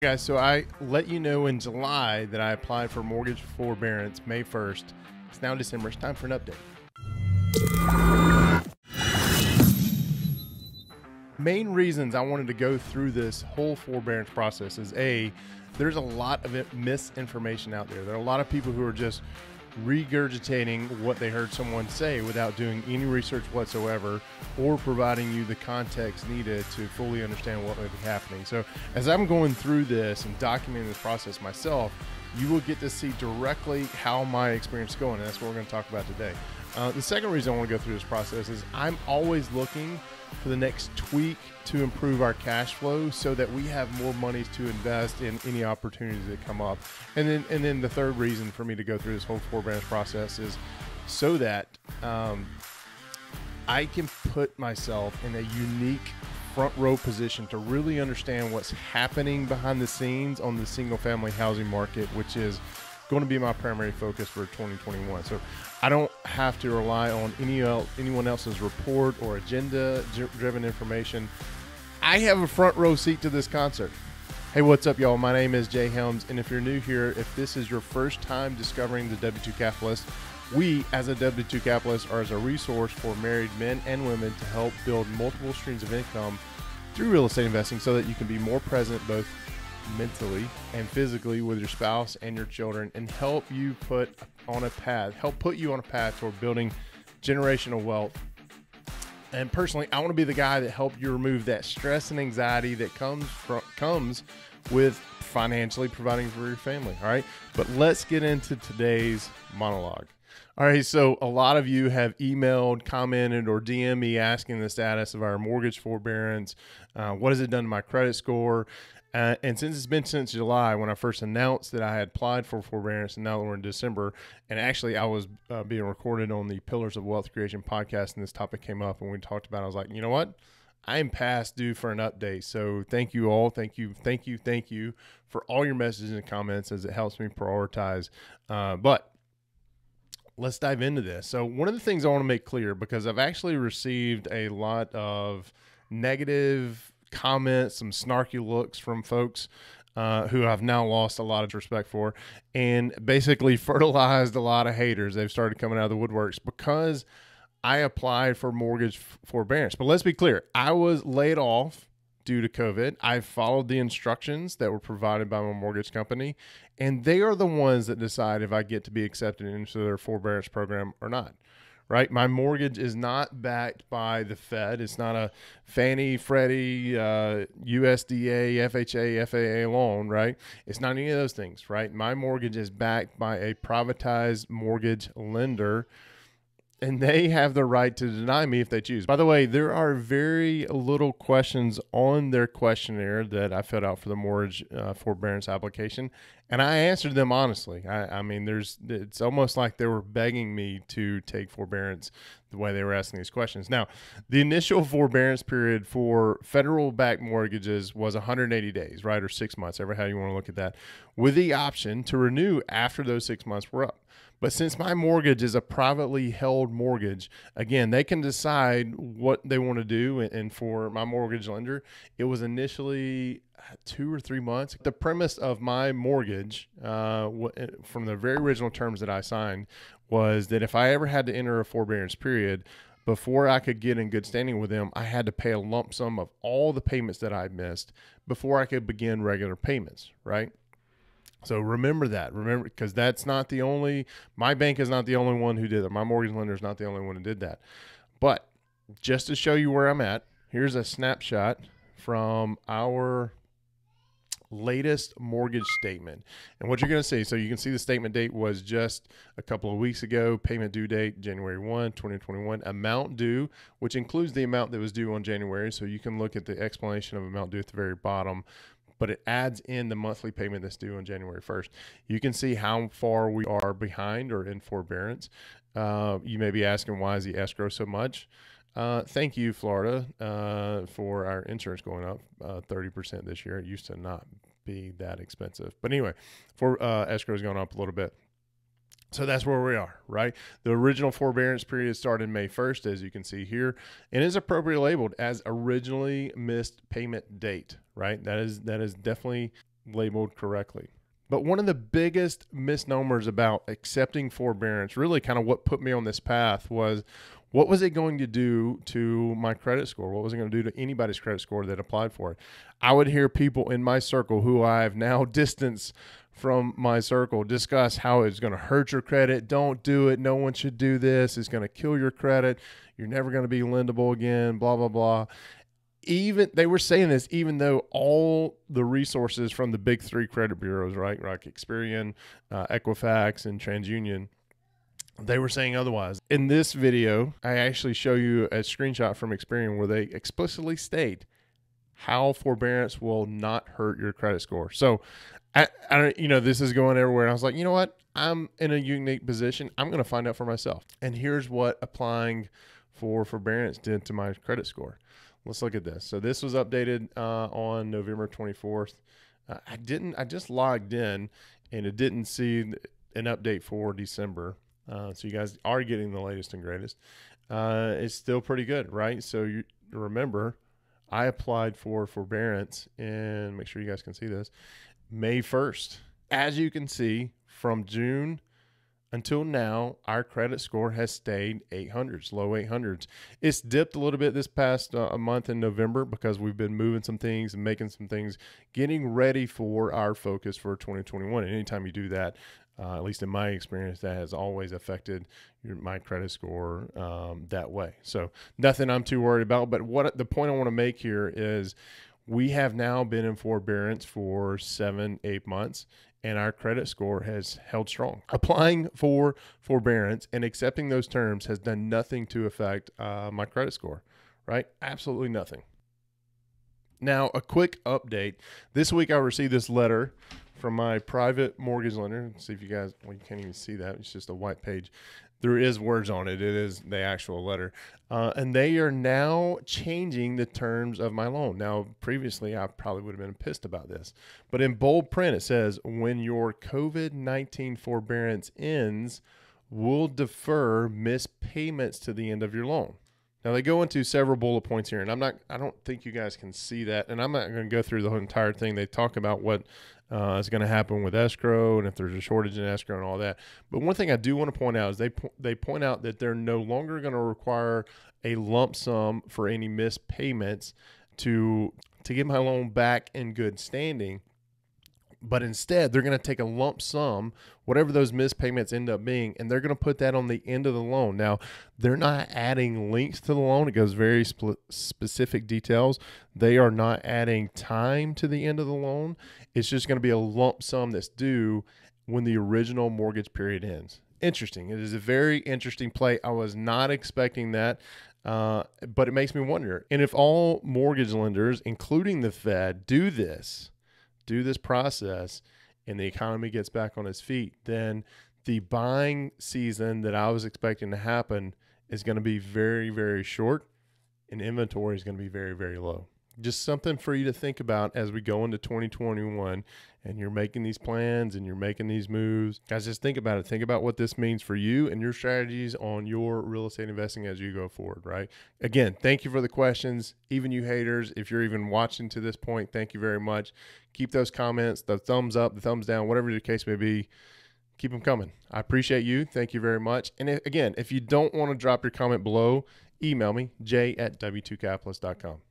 Guys, so I let you know in July that I applied for mortgage forbearance May 1st. It's now December. It's time for an update. Main reasons I wanted to go through this whole forbearance process is there's a lot of misinformation out there. There are a lot of people who are just regurgitating what they heard someone say without doing any research whatsoever or providing you the context needed to fully understand what may be happening. So as I'm going through this and documenting this process myself, you will get to see directly how my experience is going, and that's what we're going to talk about today. The second reason I want to go through this process is I'm always looking for the next tweak to improve our cash flow so that we have more monies to invest in any opportunities that come up. And then the third reason for me to go through this whole forbearance process is so that I can put myself in a unique front row position to really understand what's happening behind the scenes on the single family housing market, which is going to be my primary focus for 2021. So I don't have to rely on anyone else's report or agenda driven information. I have a front row seat to this concert. Hey, what's up, y'all? My name is Jay Helms, and if you're new here, if this is your first time discovering the W2 Capitalist, we as a W2 Capitalist are as a resource for married men and women to help build multiple streams of income through real estate investing so that you can be more present both mentally and physically with your spouse and your children, and help you put you on a path toward building generational wealth. And personally, I want to be the guy that helped you remove that stress and anxiety that comes with financially providing for your family. All right, but let's get into today's monologue. All right, so a lot of you have emailed, commented, or DM me asking the status of our mortgage forbearance. What has it done to my credit score? And since it's been since July when I first announced that I had applied for forbearance, and now that we're in December, and actually I was being recorded on the Pillars of Wealth Creation podcast, and this topic came up, and we talked about it. I was like, you know what? I am past due for an update. So thank you all. Thank you for all your messages and comments, as it helps me prioritize. But let's dive into this. So one of the things I want to make clear, because I've actually received a lot of negative comments, some snarky looks from folks who I've now lost a lot of respect for, and basically fertilized a lot of haters. They've started coming out of the woodworks because I applied for mortgage forbearance. But let's be clear, I was laid off due to COVID. I followed the instructions that were provided by my mortgage company, and they are the ones that decide if I get to be accepted into their forbearance program or not. Right? My mortgage is not backed by the Fed. It's not a Fannie, Freddie, USDA, FHA, FAA loan, right? It's not any of those things, right? My mortgage is backed by a privatized mortgage lender, and they have the right to deny me if they choose. By the way, there are very little questions on their questionnaire that I filled out for the mortgage forbearance application, and I answered them honestly. I mean, it's almost like they were begging me to take forbearance the way they were asking these questions. Now, the initial forbearance period for federal-backed mortgages was 180 days, right, or 6 months, ever how you want to look at that, with the option to renew after those 6 months were up. But since my mortgage is a privately held mortgage, again, they can decide what they want to do. And for my mortgage lender, it was initially 2 or 3 months. The premise of my mortgage from the very original terms that I signed was that if I ever had to enter a forbearance period, before I could get in good standing with them, I had to pay a lump sum of all the payments that I missed before I could begin regular payments, right? So remember that, because that's not the only, my bank is not the only one who did that. My mortgage lender is not the only one who did that. But just to show you where I'm at, here's a snapshot from our latest mortgage statement. And what you're going to see, so you can see the statement date was just a couple of weeks ago, payment due date, January 1, 2021, amount due, which includes the amount that was due on January. So you can look at the explanation of amount due at the very bottom, but it adds in the monthly payment that's due on January 1st. You can see how far we are behind or in forbearance. You may be asking, why is the escrow so much? Thank you, Florida, for our insurance going up 30% this year. It used to not be that expensive. But anyway, for escrow is going up a little bit. So that's where we are, right? The original forbearance period started May 1st, as you can see here, and is appropriately labeled as originally missed payment date, right? That is definitely labeled correctly. But one of the biggest misnomers about accepting forbearance, really kind of what put me on this path, was what was it going to do to my credit score? What was it going to do to anybody's credit score that applied for it? I would hear people in my circle who I've now distanced from my circle discuss how it's going to hurt your credit. Don't do it. No one should do this. It's going to kill your credit. You're never going to be lendable again, blah, blah, blah. Even they were saying this, even though all the resources from the big three credit bureaus, right, like Experian, Equifax, and TransUnion, they were saying otherwise. In this video, I actually show you a screenshot from Experian where they explicitly state how forbearance will not hurt your credit score. So, I this is going everywhere. And I was like, you know what? I'm in a unique position. I'm going to find out for myself. And here's what applying for forbearance did to my credit score. Let's look at this. So this was updated on November 24th. I just logged in and it didn't see an update for December. So you guys are getting the latest and greatest. It's still pretty good, right? So you remember, I applied for forbearance, and make sure you guys can see this, May 1st. As you can see, from June until now, our credit score has stayed 800s, low 800s. It's dipped a little bit this past a month in November because we've been moving some things and making some things, getting ready for our focus for 2021. And anytime you do that, at least in my experience, that has always affected my credit score that way. So nothing I'm too worried about. But what the point I want to make here is we have now been in forbearance for 7-8 months, and our credit score has held strong. Applying for forbearance and accepting those terms has done nothing to affect my credit score, right? Absolutely nothing. Now, a quick update. This week I received this letter from my private mortgage lender. Let's see if you guys, well, you can't even see that. It's just a white page. There is words on it. It is the actual letter. And they are now changing the terms of my loan. Now, previously, I probably would have been pissed about this. But in bold print, it says, when your COVID-19 forbearance ends, we'll defer missed payments to the end of your loan. Now, they go into several bullet points here, and I don't think you guys can see that, and I'm not going to go through the whole entire thing. They talk about what is going to happen with escrow and if there's a shortage in escrow and all that. But one thing I do want to point out is they point out that they're no longer going to require a lump sum for any missed payments to get my loan back in good standing. But instead, they're going to take a lump sum, whatever those missed payments end up being, and they're going to put that on the end of the loan. Now, they're not adding links to the loan. It goes very specific details. They are not adding time to the end of the loan. It's just going to be a lump sum that's due when the original mortgage period ends. Interesting. It is a very interesting play. I was not expecting that, but it makes me wonder. And if all mortgage lenders, including the Fed, do this process and the economy gets back on its feet, then the buying season that I was expecting to happen is going to be very, very short, and inventory is going to be very, very low. Just something for you to think about as we go into 2021 and you're making these plans and you're making these moves. Guys, just think about it. Think about what this means for you and your strategies on your real estate investing as you go forward, right? Again, thank you for the questions. Even you haters, if you're even watching to this point, thank you very much. Keep those comments, the thumbs up, the thumbs down, whatever the case may be. Keep them coming. I appreciate you. Thank you very much. And again, if you don't want to drop your comment below, email me, j@w2capitalist.com.